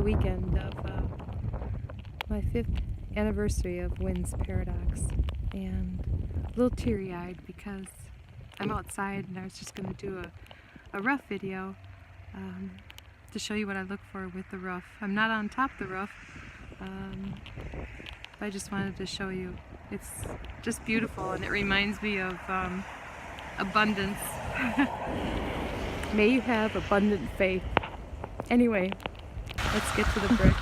weekend of my 5th anniversary of Wynn's Paradox, and a little teary-eyed because I'm outside and I was just going to do a roof video to show you what I look for with the roof. I'm not on top of the roof, but I just wanted to show you. It's just beautiful, and it reminds me of abundance. May you have abundant faith. Anyway, let's get to the brick.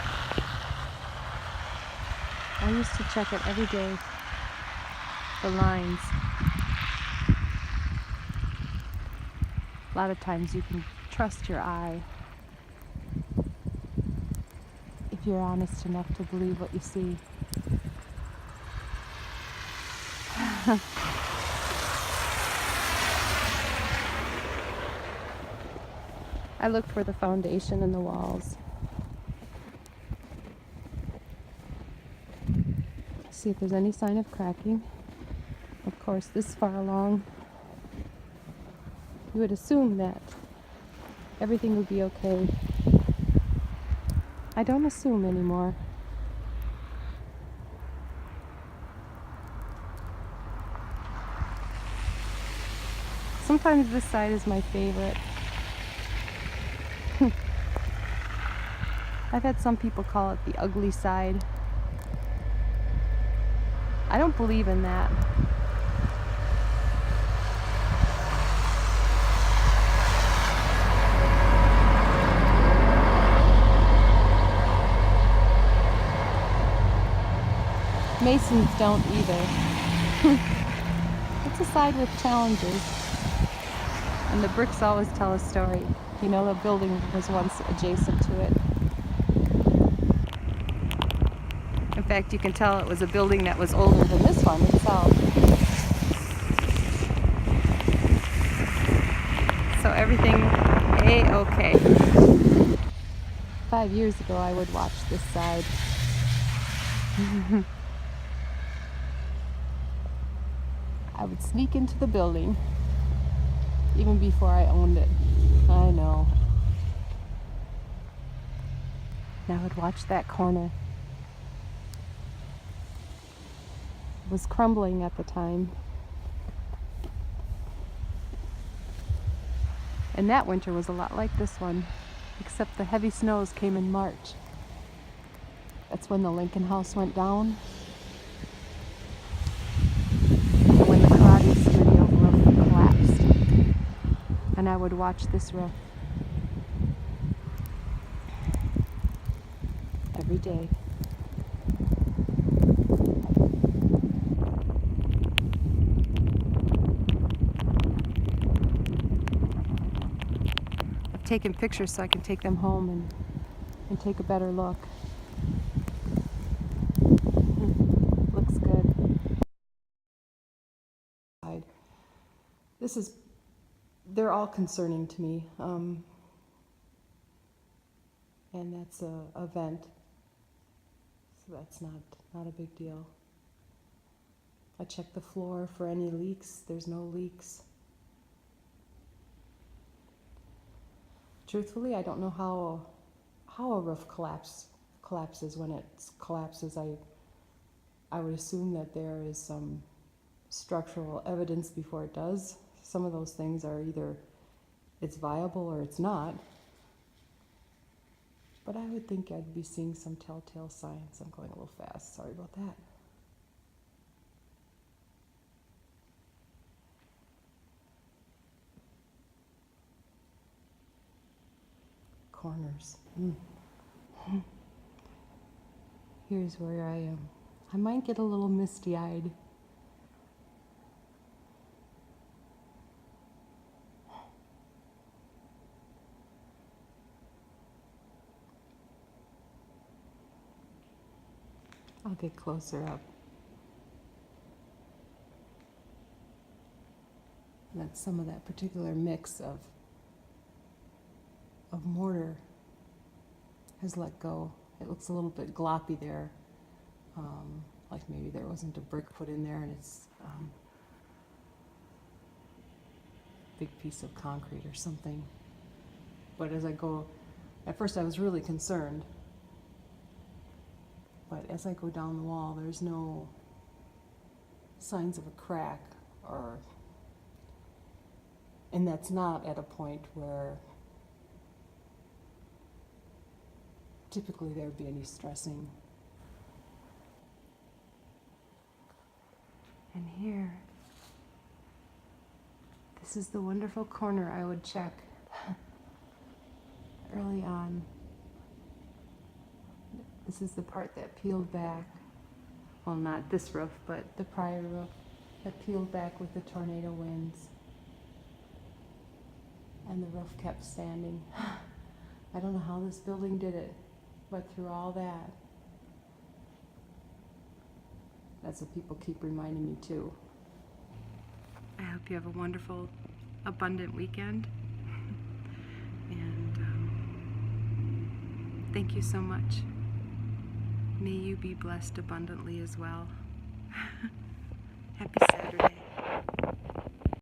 I used to check it every day, the lines. A lot of times you can trust your eye if you're honest enough to believe what you see. I look for the foundation and the walls. See if there's any sign of cracking. Of course, this far along, you would assume that everything would be okay. I don't assume anymore. Sometimes this side is my favorite. I've had some people call it the ugly side. I don't believe in that. Masons don't either. It's a side with challenges. And the bricks always tell a story. You know, the building was once adjacent to it. In fact, you can tell it was a building that was older than this one itself. So everything A-okay. 5 years ago, I would watch this side. I would sneak into the building, even before I owned it. I know. And I would watch that corner. It was crumbling at the time. And that winter was a lot like this one, except the heavy snows came in March. That's when the Lincoln House went down. And when the karate studio roof collapsed. And I would watch this roof every day. I've taken pictures so I can take them home and take a better look. Looks good. They're all concerning to me. And that's a vent. So that's not a big deal. I checked the floor for any leaks. There's no leaks. Truthfully, I don't know how a roof collapses when it collapses. I would assume that there is some structural evidence before it does. Some of those things are either it's viable or it's not. But I would think I'd be seeing some telltale signs. I'm going a little fast. Sorry about that. Corners. Here's where I am. I might get a little misty-eyed. I'll get closer up. That's some of that particular mix of mortar has let go. It looks a little bit gloppy there, like maybe there wasn't a brick put in there and it's a big piece of concrete or something. But as I go, at first I was really concerned but as I go down the wall, there's no signs of a crack, and that's not at a point where typically there would be any stressing. And here, this is the wonderful corner I would check early on. This is the part that peeled back. Well, not this roof, but the prior roof that peeled back with the tornado winds. And the roof kept standing. I don't know how this building did it, but through all that, that's what people keep reminding me too. I hope you have a wonderful, abundant weekend. And thank you so much. May you be blessed abundantly as well. Happy Saturday.